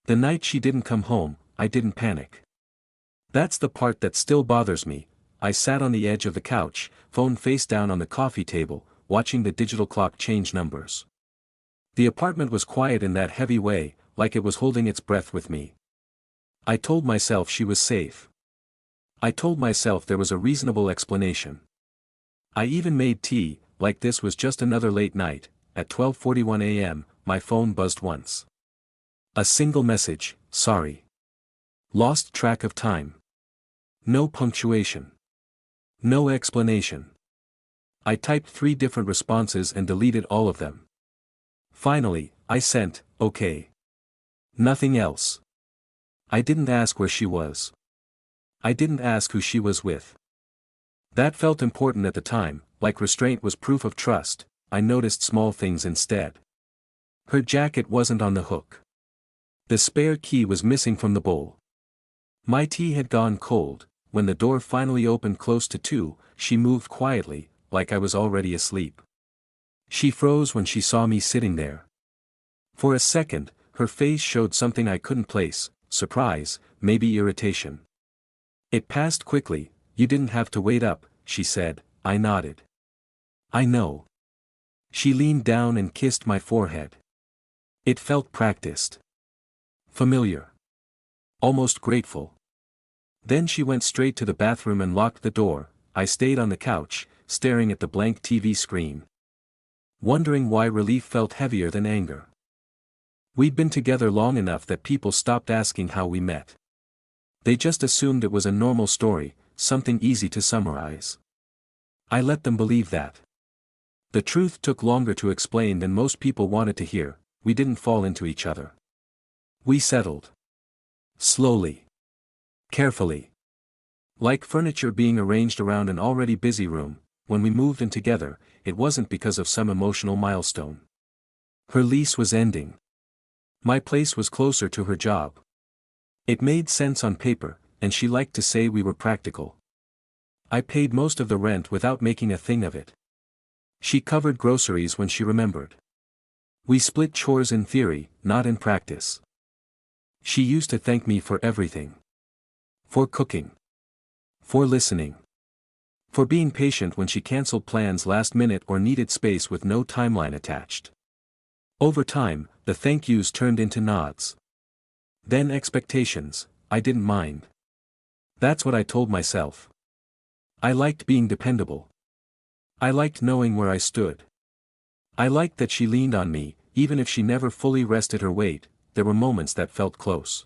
The night she didn't come home, I didn't panic. That's the part that still bothers me. I sat on the edge of the couch, phone face down on the coffee table, watching the digital clock change numbers. The apartment was quiet in that heavy way, like it was holding its breath with me. I told myself she was safe. I told myself there was a reasonable explanation. I even made tea, like this was just another late night. At 12:41 a.m., my phone buzzed once. A single message, sorry. Lost track of time. No punctuation. No explanation. I typed 3 different responses and deleted all of them. Finally, I sent, okay. Nothing else. I didn't ask where she was. I didn't ask who she was with. That felt important at the time, like restraint was proof of trust. I noticed small things instead. Her jacket wasn't on the hook. The spare key was missing from the bowl. My tea had gone cold. When the door finally opened close to 2, she moved quietly, like I was already asleep. She froze when she saw me sitting there. For a second, her face showed something I couldn't place, surprise, maybe irritation. It passed quickly. You didn't have to wait up, she said. I nodded. I know. She leaned down and kissed my forehead. It felt practiced. Familiar. Almost grateful. Then she went straight to the bathroom and locked the door. I stayed on the couch, staring at the blank TV screen. Wondering why relief felt heavier than anger. We'd been together long enough that people stopped asking how we met. They just assumed it was a normal story, something easy to summarize. I let them believe that. The truth took longer to explain than most people wanted to hear. We didn't fall into each other. We settled. Slowly. Carefully. Like furniture being arranged around an already busy room. When we moved in together, it wasn't because of some emotional milestone. Her lease was ending. My place was closer to her job. It made sense on paper, and she liked to say we were practical. I paid most of the rent without making a thing of it. She covered groceries when she remembered. We split chores in theory, not in practice. She used to thank me for everything. For cooking. For listening. For being patient when she canceled plans last minute or needed space with no timeline attached. Over time, the thank yous turned into nods. Then expectations. I didn't mind. That's what I told myself. I liked being dependable. I liked knowing where I stood. I liked that she leaned on me, even if she never fully rested her weight. There were moments that felt close.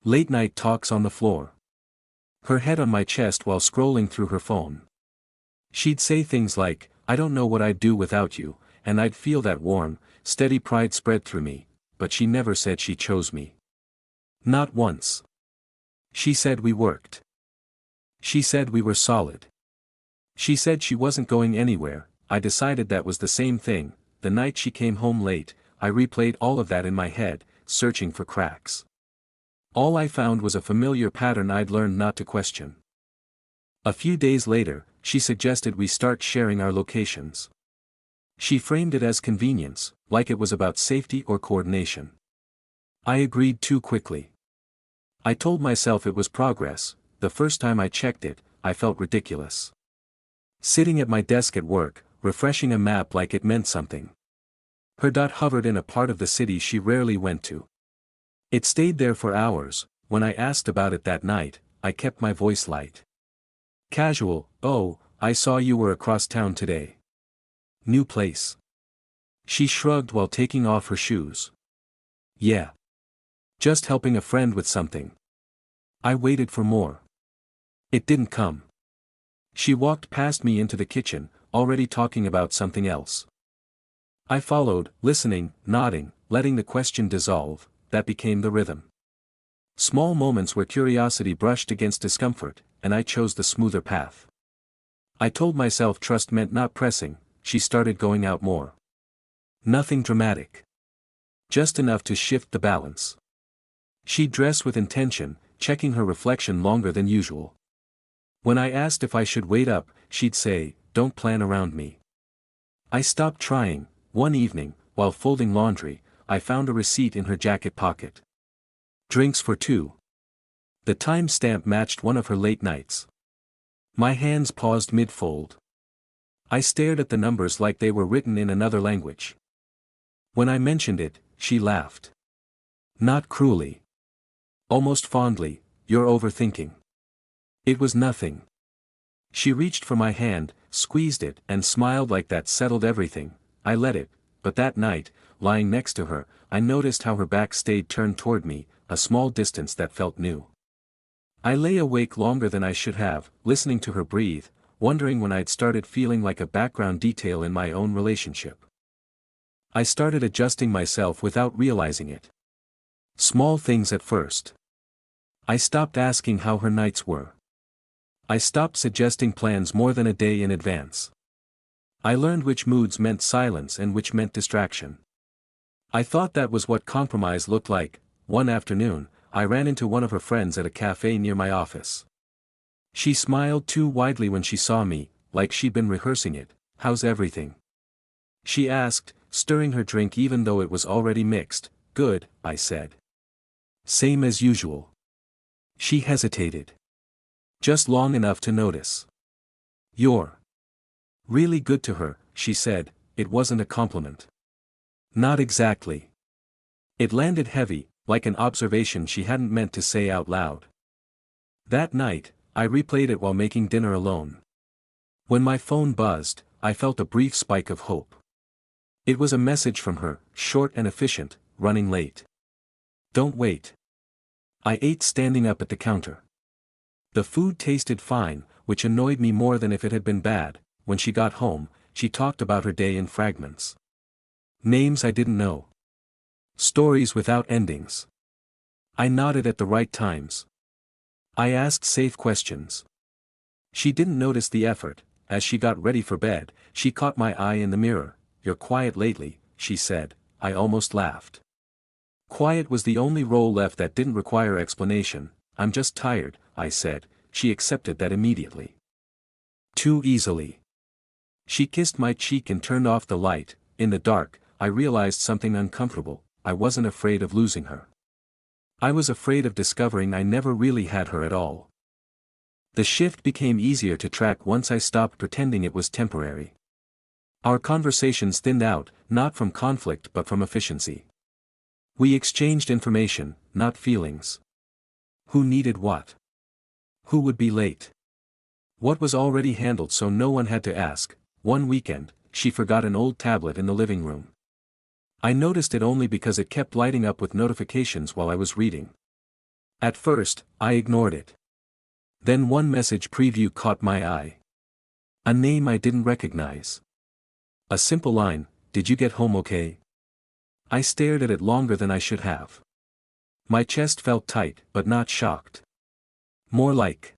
Late night talks on the floor. Her head on my chest while scrolling through her phone. She'd say things like, I don't know what I'd do without you, and I'd feel that warm, steady pride spread through me, but she never said she chose me. Not once. She said we worked. She said we were solid. She said she wasn't going anywhere. I decided that was the same thing. The night she came home late, I replayed all of that in my head, searching for cracks. All I found was a familiar pattern I'd learned not to question. A few days later, she suggested we start sharing our locations. She framed it as convenience, like it was about safety or coordination. I agreed too quickly. I told myself it was progress. The first time I checked it, I felt ridiculous. Sitting at my desk at work, refreshing a map like it meant something. Her dot hovered in a part of the city she rarely went to. It stayed there for hours. When I asked about it that night, I kept my voice light. Casual. Oh, I saw you were across town today. New place. She shrugged while taking off her shoes. Yeah. Just helping a friend with something. I waited for more. It didn't come. She walked past me into the kitchen, already talking about something else. I followed, listening, nodding, letting the question dissolve. That became the rhythm. Small moments where curiosity brushed against discomfort, and I chose the smoother path. I told myself trust meant not pressing. She started going out more. Nothing dramatic. Just enough to shift the balance. She'd dress with intention, checking her reflection longer than usual. When I asked if I should wait up, she'd say, don't plan around me. I stopped trying. One evening, while folding laundry, I found a receipt in her jacket pocket. Drinks for two. The time stamp matched one of her late nights. My hands paused mid-fold. I stared at the numbers like they were written in another language. When I mentioned it, she laughed. Not cruelly. Almost fondly. You're overthinking. It was nothing. She reached for my hand, squeezed it, and smiled like that settled everything. I let it, but that night, lying next to her, I noticed how her back stayed turned toward me, a small distance that felt new. I lay awake longer than I should have, listening to her breathe, wondering when I'd started feeling like a background detail in my own relationship. I started adjusting myself without realizing it. Small things at first. I stopped asking how her nights were. I stopped suggesting plans more than a day in advance. I learned which moods meant silence and which meant distraction. I thought that was what compromise looked like. One afternoon, I ran into one of her friends at a cafe near my office. She smiled too widely when she saw me, like she'd been rehearsing it. How's everything? She asked, stirring her drink even though it was already mixed. Good, I said. Same as usual. She hesitated. Just long enough to notice. You're really good to her, she said. It wasn't a compliment. Not exactly. It landed heavy, like an observation she hadn't meant to say out loud. That night, I replayed it while making dinner alone. When my phone buzzed, I felt a brief spike of hope. It was a message from her, short and efficient, running late. Don't wait. I ate standing up at the counter. The food tasted fine, which annoyed me more than if it had been bad. When she got home, she talked about her day in fragments. Names I didn't know. Stories without endings. I nodded at the right times. I asked safe questions. She didn't notice the effort. As she got ready for bed, she caught my eye in the mirror. You're quiet lately, she said. I almost laughed. Quiet was the only role left that didn't require explanation. I'm just tired, I said. She accepted that immediately. Too easily. She kissed my cheek and turned off the light. In the dark, I realized something uncomfortable. I wasn't afraid of losing her. I was afraid of discovering I never really had her at all. The shift became easier to track once I stopped pretending it was temporary. Our conversations thinned out, not from conflict but from efficiency. We exchanged information, not feelings. Who needed what? Who would be late? What was already handled so no one had to ask. One weekend, she forgot an old tablet in the living room. I noticed it only because it kept lighting up with notifications while I was reading. At first, I ignored it. Then one message preview caught my eye. A name I didn't recognize. A simple line, "Did you get home okay?" I stared at it longer than I should have. My chest felt tight, but not shocked. More like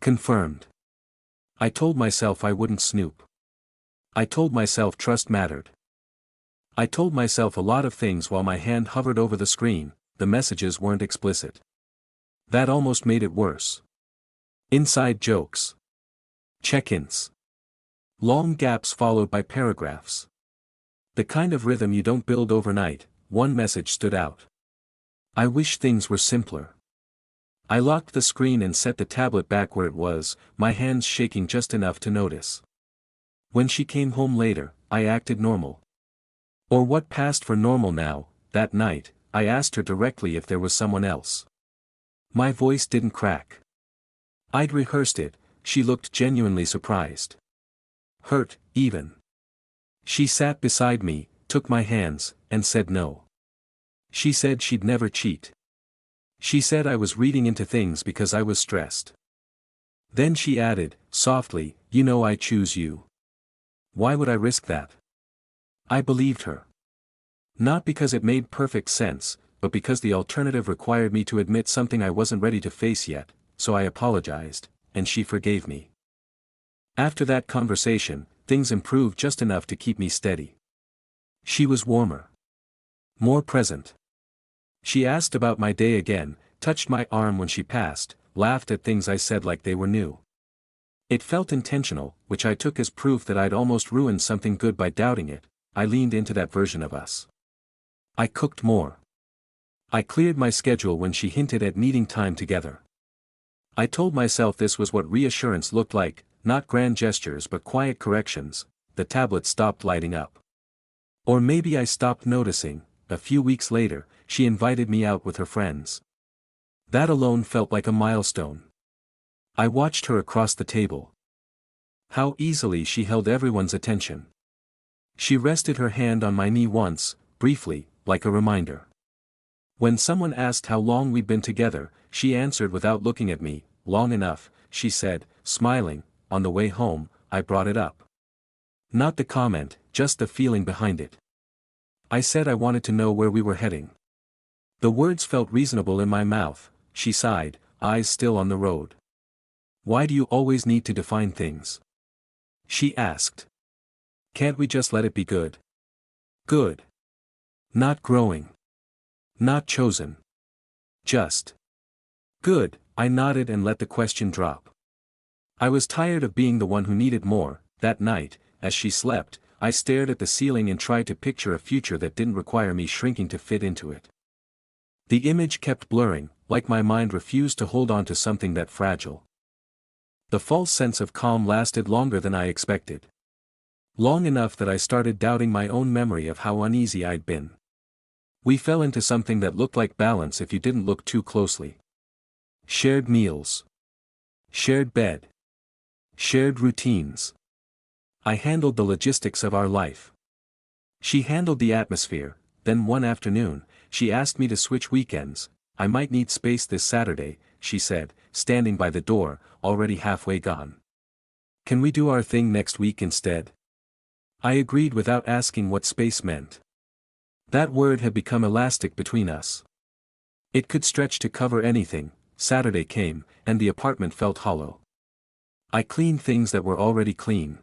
confirmed. I told myself I wouldn't snoop. I told myself trust mattered. I told myself a lot of things while my hand hovered over the screen. The messages weren't explicit. That almost made it worse. Inside jokes. Check-ins. Long gaps followed by paragraphs. The kind of rhythm you don't build overnight. One message stood out. I wish things were simpler. I locked the screen and set the tablet back where it was, my hands shaking just enough to notice. When she came home later, I acted normal. Or what passed for normal now. That night, I asked her directly if there was someone else. My voice didn't crack. I'd rehearsed it. She looked genuinely surprised. Hurt, even. She sat beside me, took my hands, and said no. She said she'd never cheat. She said I was reading into things because I was stressed. Then she added, softly, you know I choose you. Why would I risk that? I believed her. Not because it made perfect sense, but because the alternative required me to admit something I wasn't ready to face yet, so I apologized, and she forgave me. After that conversation, things improved just enough to keep me steady. She was warmer. More present. She asked about my day again, touched my arm when she passed, laughed at things I said like they were new. It felt intentional, which I took as proof that I'd almost ruined something good by doubting it. I leaned into that version of us. I cooked more. I cleared my schedule when she hinted at needing time together. I told myself this was what reassurance looked like, not grand gestures but quiet corrections. The tablet stopped lighting up. Or maybe I stopped noticing. A few weeks later, she invited me out with her friends. That alone felt like a milestone. I watched her across the table. How easily she held everyone's attention. She rested her hand on my knee once, briefly, like a reminder. When someone asked how long we'd been together, she answered without looking at me. Long enough, she said, smiling. On the way home, I brought it up. Not the comment, just the feeling behind it. I said I wanted to know where we were heading. The words felt reasonable in my mouth. She sighed, eyes still on the road. Why do you always need to define things? She asked. Can't we just let it be good? Good. Not growing. Not chosen. Just. Good. I nodded and let the question drop. I was tired of being the one who needed more. That night, as she slept, I stared at the ceiling and tried to picture a future that didn't require me shrinking to fit into it. The image kept blurring, like my mind refused to hold on to something that fragile. The false sense of calm lasted longer than I expected. Long enough that I started doubting my own memory of how uneasy I'd been. We fell into something that looked like balance if you didn't look too closely. Shared meals. Shared bed. Shared routines. I handled the logistics of our life. She handled the atmosphere. Then one afternoon, she asked me to switch weekends. I might need space this Saturday, she said, standing by the door, already halfway gone. Can we do our thing next week instead? I agreed without asking what space meant. That word had become elastic between us. It could stretch to cover anything. Saturday came, and the apartment felt hollow. I cleaned things that were already clean.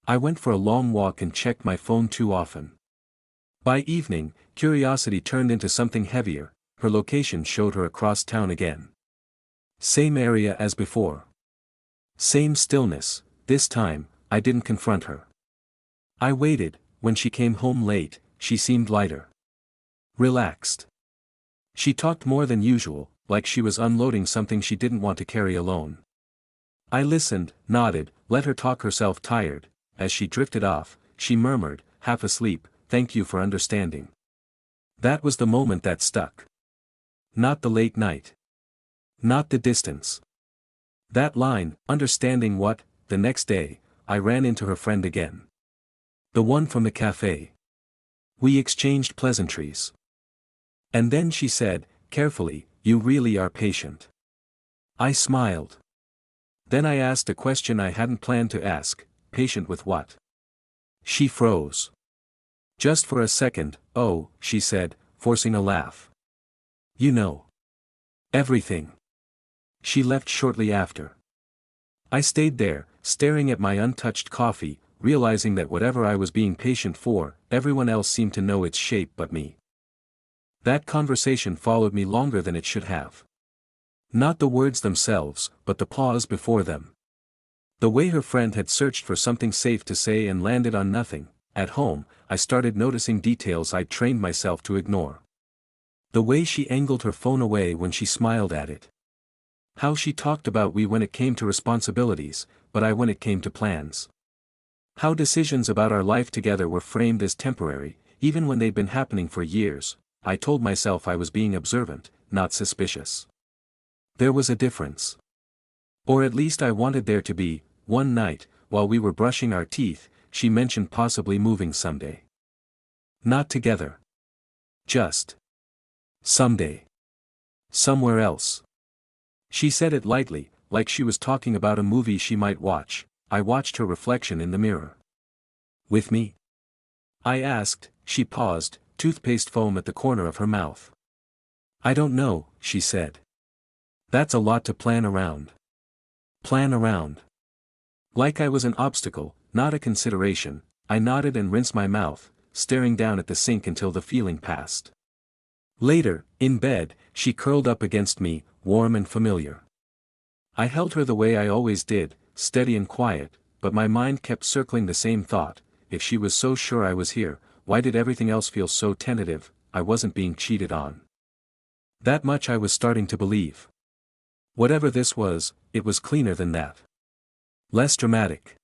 I went for a long walk and checked my phone too often. By evening, curiosity turned into something heavier. Her location showed her across town again. Same area as before. Same stillness. This time, I didn't confront her. I waited. When she came home late, she seemed lighter. Relaxed. She talked more than usual, like she was unloading something she didn't want to carry alone. I listened, nodded, let her talk herself tired. As she drifted off, she murmured, half asleep, "Thank you for understanding." That was the moment that stuck. Not the late night. Not the distance. That line, understanding what? The next day, I ran into her friend again. The one from the cafe. We exchanged pleasantries. And then she said, carefully, "You really are patient." I smiled. Then I asked a question I hadn't planned to ask, patient with what? She froze. Just for a second. "Oh," she said, forcing a laugh. "You know. Everything." She left shortly after. I stayed there, staring at my untouched coffee, realizing that whatever I was being patient for, everyone else seemed to know its shape but me. That conversation followed me longer than it should have. Not the words themselves, but the pause before them. The way her friend had searched for something safe to say and landed on nothing. At home, I started noticing details I'd trained myself to ignore. The way she angled her phone away when she smiled at it. How she talked about we when it came to responsibilities, but I when it came to plans. How decisions about our life together were framed as temporary, even when they'd been happening for years. I told myself I was being observant, not suspicious. There was a difference. Or at least I wanted there to be. One night, while we were brushing our teeth, she mentioned possibly moving someday. Not together. Just. Someday. Somewhere else. She said it lightly, like she was talking about a movie she might watch. I watched her reflection in the mirror. With me? I asked. She paused, toothpaste foam at the corner of her mouth. I don't know, she said. That's a lot to plan around. Plan around. Like I was an obstacle, not a consideration. I nodded and rinsed my mouth, staring down at the sink until the feeling passed. Later, in bed, she curled up against me, warm and familiar. I held her the way I always did, steady and quiet, but my mind kept circling the same thought. If she was so sure I was here, why did everything else feel so tentative? I wasn't being cheated on. That much I was starting to believe. Whatever this was, it was cleaner than that. Less dramatic.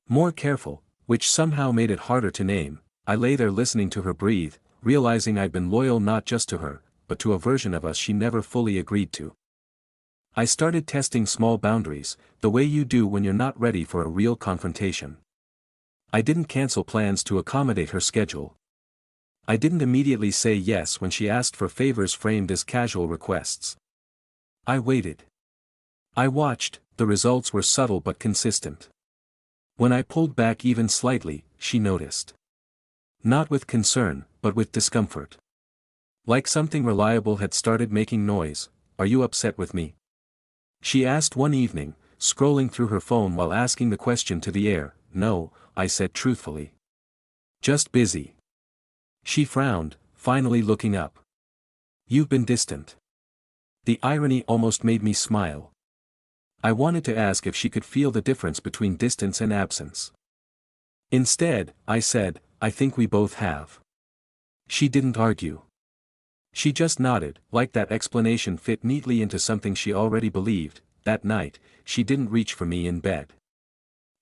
More careful, which somehow made it harder to name. I lay there listening to her breathe, realizing I'd been loyal not just to her, but to a version of us she never fully agreed to. I started testing small boundaries, the way you do when you're not ready for a real confrontation. I didn't cancel plans to accommodate her schedule. I didn't immediately say yes when she asked for favors framed as casual requests. I waited. I watched. The results were subtle but consistent. When I pulled back even slightly, she noticed. Not with concern, but with discomfort. Like something reliable had started making noise. "Are you upset with me?" She asked one evening, scrolling through her phone while asking the question to the air. "No," I said truthfully. "Just busy." She frowned, finally looking up. "You've been distant." The irony almost made me smile. I wanted to ask if she could feel the difference between distance and absence. Instead, I said, "I think we both have." She didn't argue. She just nodded, like that explanation fit neatly into something she already believed. That night, she didn't reach for me in bed.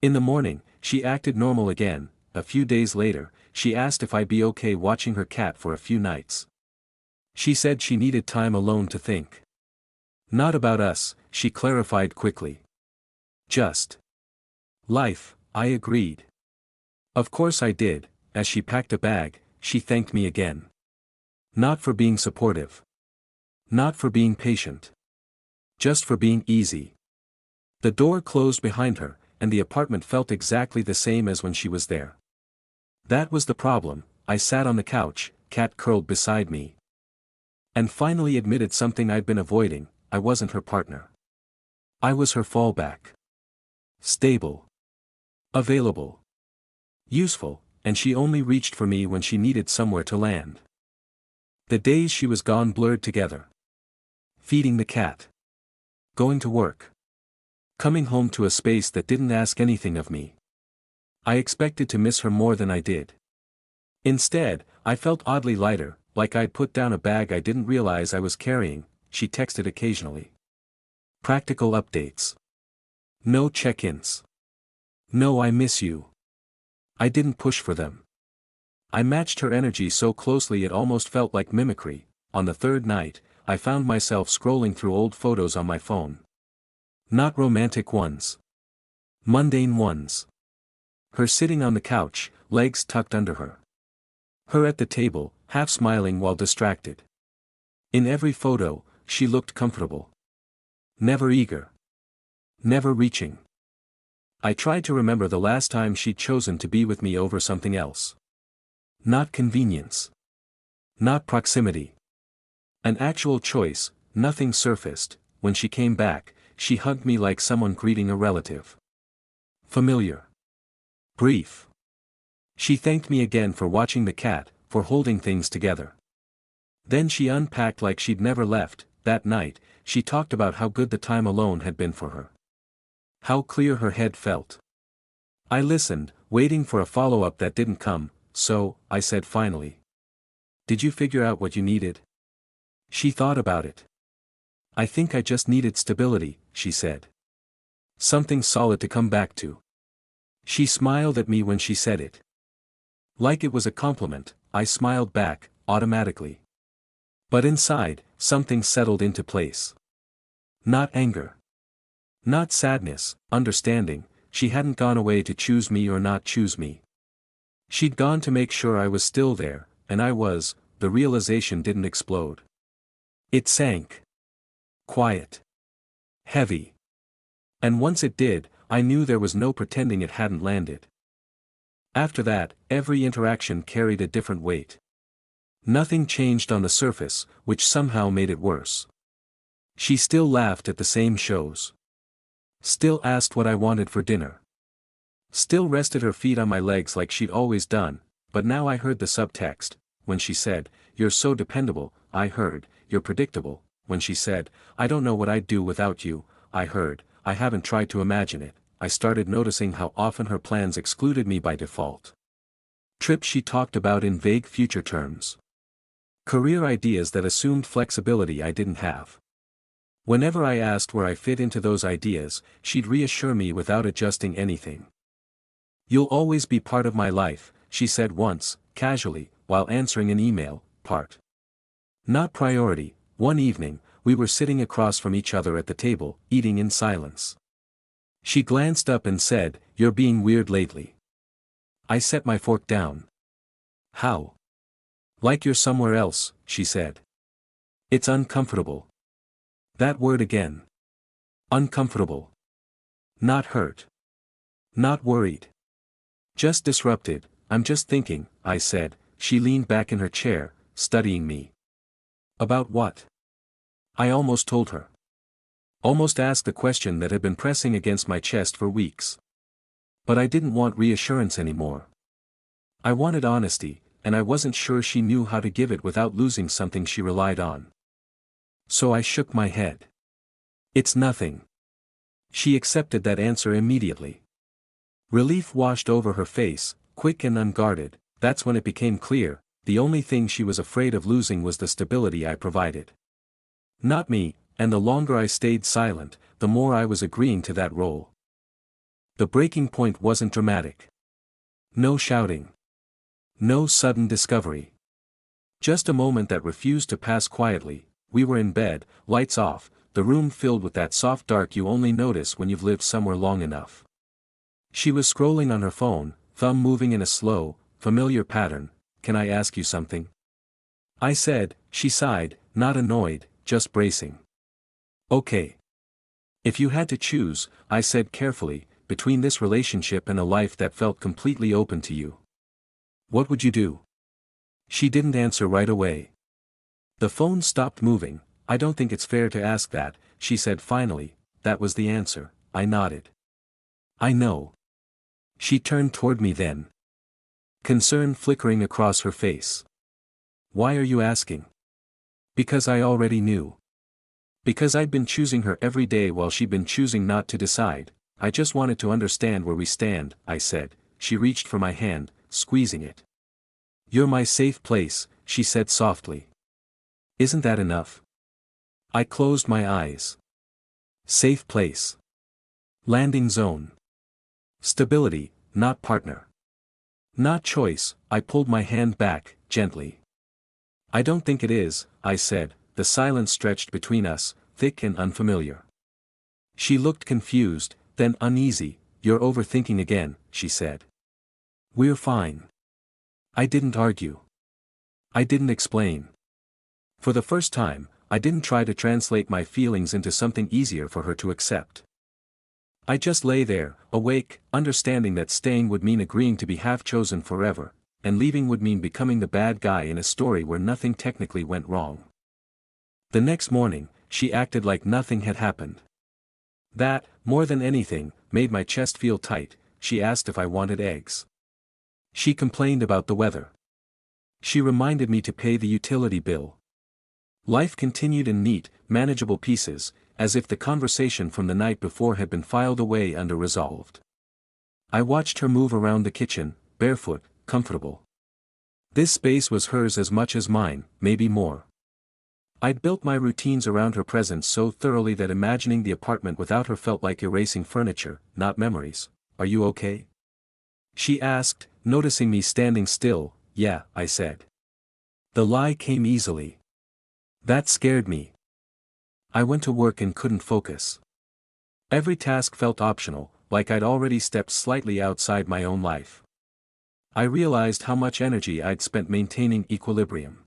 In the morning, she acted normal again. A few days later, she asked if I'd be okay watching her cat for a few nights. She said she needed time alone to think. Not about us, she clarified quickly. Just life, I agreed. Of course I did. As she packed a bag, she thanked me again. Not for being supportive. Not for being patient. Just for being easy. The door closed behind her, and the apartment felt exactly the same as when she was there. That was the problem. I sat on the couch, cat curled beside me. And finally admitted something I'd been avoiding. I wasn't her partner. I was her fallback. Stable. Available. Useful, and she only reached for me when she needed somewhere to land. The days she was gone blurred together. Feeding the cat. Going to work. Coming home to a space that didn't ask anything of me. I expected to miss her more than I did. Instead, I felt oddly lighter, like I'd put down a bag I didn't realize I was carrying. She texted occasionally. Practical updates. No check-ins. No, "I miss you." I didn't push for them. I matched her energy so closely it almost felt like mimicry. On the third night, I found myself scrolling through old photos on my phone. Not romantic ones. Mundane ones. Her sitting on the couch, legs tucked under her. Her at the table, half smiling while distracted. In every photo, she looked comfortable. Never eager. Never reaching. I tried to remember the last time she'd chosen to be with me over something else. Not convenience. Not proximity. An actual choice. Nothing surfaced. When she came back, she hugged me like someone greeting a relative. Familiar. Brief. She thanked me again for watching the cat, for holding things together. Then she unpacked like she'd never left. That night, she talked about how good the time alone had been for her. How clear her head felt. I listened, waiting for a follow-up that didn't come. "So," I said finally. "Did you figure out what you needed?" She thought about it. "I think I just needed stability," she said. Something solid to come back to. She smiled at me when she said it. Like it was a compliment, I smiled back, automatically. But inside, something settled into place. Not anger. Not sadness, understanding. She hadn't gone away to choose me or not choose me. She'd gone to make sure I was still there, and I was. The realization didn't explode. It sank. Quiet. Heavy. And once it did, I knew there was no pretending it hadn't landed. After that, every interaction carried a different weight. Nothing changed on the surface, which somehow made it worse. She still laughed at the same shows. Still asked what I wanted for dinner. Still rested her feet on my legs like she'd always done, but now I heard the subtext. When she said, "You're so dependable," I heard, "You're predictable." When she said, "I don't know what I'd do without you," I heard, "I haven't tried to imagine it." I started noticing how often her plans excluded me by default. Trips she talked about in vague future terms. Career ideas that assumed flexibility I didn't have. Whenever I asked where I fit into those ideas, she'd reassure me without adjusting anything. "You'll always be part of my life," she said once, casually, while answering an email. Part. Not priority. One evening, we were sitting across from each other at the table, eating in silence. She glanced up and said, "You're being weird lately." I set my fork down. "How?" "Like you're somewhere else," she said. "It's uncomfortable." That word again. Uncomfortable. Not hurt. Not worried. Just disrupted. "I'm just thinking," I said. She leaned back in her chair, studying me. "About what?" I almost told her. Almost asked the question that had been pressing against my chest for weeks. But I didn't want reassurance anymore. I wanted honesty, and I wasn't sure she knew how to give it without losing something she relied on. So I shook my head. "It's nothing." She accepted that answer immediately. Relief washed over her face, quick and unguarded. That's when it became clear, the only thing she was afraid of losing was the stability I provided. Not me, and the longer I stayed silent, the more I was agreeing to that role. The breaking point wasn't dramatic. No shouting. No sudden discovery. Just a moment that refused to pass quietly. We were in bed, lights off, the room filled with that soft dark you only notice when you've lived somewhere long enough. She was scrolling on her phone, thumb moving in a slow, familiar pattern. "Can I ask you something?" I said. She sighed, not annoyed, just bracing. "Okay. If you had to choose," I said carefully, "between this relationship and a life that felt completely open to you, what would you do?" She didn't answer right away. The phone stopped moving. "I don't think it's fair to ask that," she said finally. That was the answer. I nodded. "I know." She turned toward me then. Concern flickering across her face. "Why are you asking?" "Because I already knew. Because I'd been choosing her every day while she'd been choosing not to decide. I just wanted to understand where we stand," I said. She reached for my hand, squeezing it. "You're my safe place," she said softly. "Isn't that enough?" I closed my eyes. Safe place. Landing zone. Stability, not partner. Not choice. I pulled my hand back, gently. "I don't think it is," I said. The silence stretched between us, thick and unfamiliar. She looked confused, then uneasy. "You're overthinking again," she said. "We're fine." I didn't argue. I didn't explain. For the first time, I didn't try to translate my feelings into something easier for her to accept. I just lay there, awake, understanding that staying would mean agreeing to be half-chosen forever, and leaving would mean becoming the bad guy in a story where nothing technically went wrong. The next morning, she acted like nothing had happened. That, more than anything, made my chest feel tight. She asked if I wanted eggs. She complained about the weather. She reminded me to pay the utility bill. Life continued in neat, manageable pieces, as if the conversation from the night before had been filed away under resolved. I watched her move around the kitchen, barefoot, comfortable. This space was hers as much as mine, maybe more. I'd built my routines around her presence so thoroughly that imagining the apartment without her felt like erasing furniture, not memories. "Are you okay?" she asked, noticing me standing still. "Yeah," I said. The lie came easily. That scared me. I went to work and couldn't focus. Every task felt optional, like I'd already stepped slightly outside my own life. I realized how much energy I'd spent maintaining equilibrium.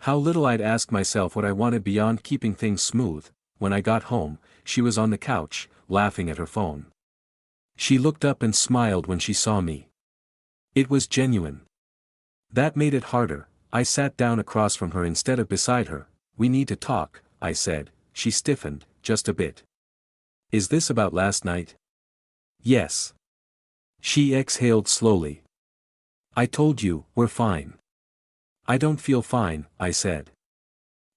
How little I'd asked myself what I wanted beyond keeping things smooth. When I got home, she was on the couch, laughing at her phone. She looked up and smiled when she saw me. It was genuine. That made it harder. I sat down across from her instead of beside her. "We need to talk," I said. She stiffened, just a bit. "Is this about last night?" "Yes." She exhaled slowly. "I told you, we're fine." "I don't feel fine," I said.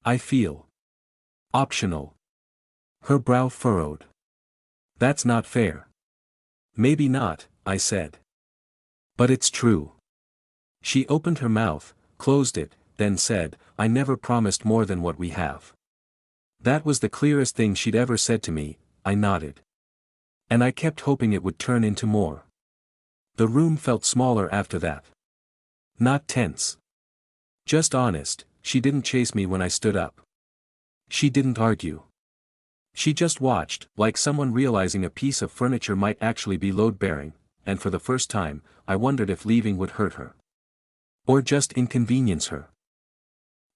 "I feel optional." Her brow furrowed. "That's not fair." "Maybe not," I said. "But it's true." She opened her mouth, closed it, then said, "I never promised more than what we have." That was the clearest thing she'd ever said to me. I nodded. And I kept hoping it would turn into more. The room felt smaller after that. Not tense. Just honest. She didn't chase me when I stood up. She didn't argue. She just watched, like someone realizing a piece of furniture might actually be load-bearing, and for the first time, I wondered if leaving would hurt her. Or just inconvenience her.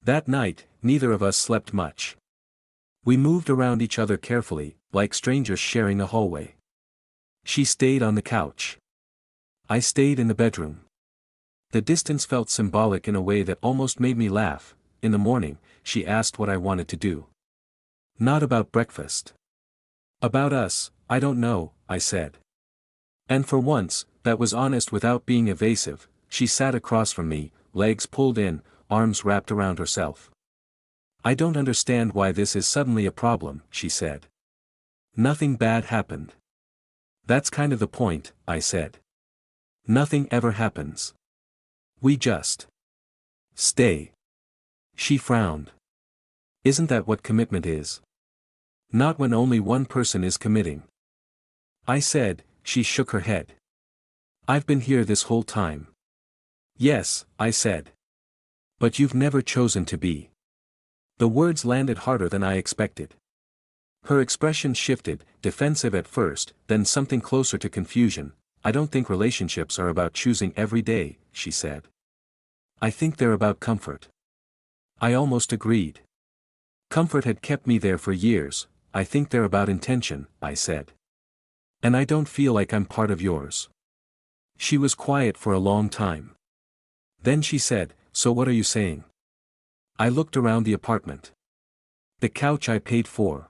That night, neither of us slept much. We moved around each other carefully, like strangers sharing a hallway. She stayed on the couch. I stayed in the bedroom. The distance felt symbolic in a way that almost made me laugh. In the morning, she asked what I wanted to do. Not about breakfast. About us, I don't know, I said. And for once, that was honest without being evasive. She sat across from me, legs pulled in, arms wrapped around herself. "I don't understand why this is suddenly a problem," she said. "Nothing bad happened." "That's kind of the point," I said. "Nothing ever happens. We just stay." She frowned. "Isn't that what commitment is?" "Not when only one person is committing." I said. She shook her head. "I've been here this whole time." "Yes," I said. "But you've never chosen to be." The words landed harder than I expected. Her expression shifted, defensive at first, then something closer to confusion. "I don't think relationships are about choosing every day," she said. "I think they're about comfort." I almost agreed. Comfort had kept me there for years. "I think they're about intention," I said. "And I don't feel like I'm part of yours." She was quiet for a long time. Then she said, "So what are you saying?" I looked around the apartment. The couch I paid for.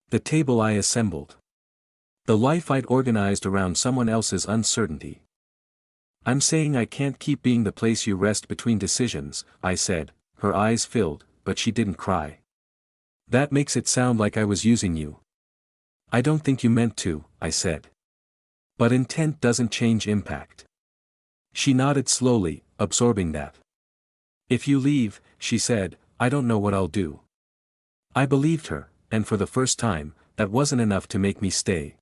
The table I assembled. The life I'd organized around someone else's uncertainty. "I'm saying I can't keep being the place you rest between decisions," I said. Her eyes filled, but she didn't cry. "That makes it sound like I was using you." "I don't think you meant to," I said. "But intent doesn't change impact." She nodded slowly, absorbing that. "If you leave," she said, "I don't know what I'll do." I believed her, and for the first time, that wasn't enough to make me stay.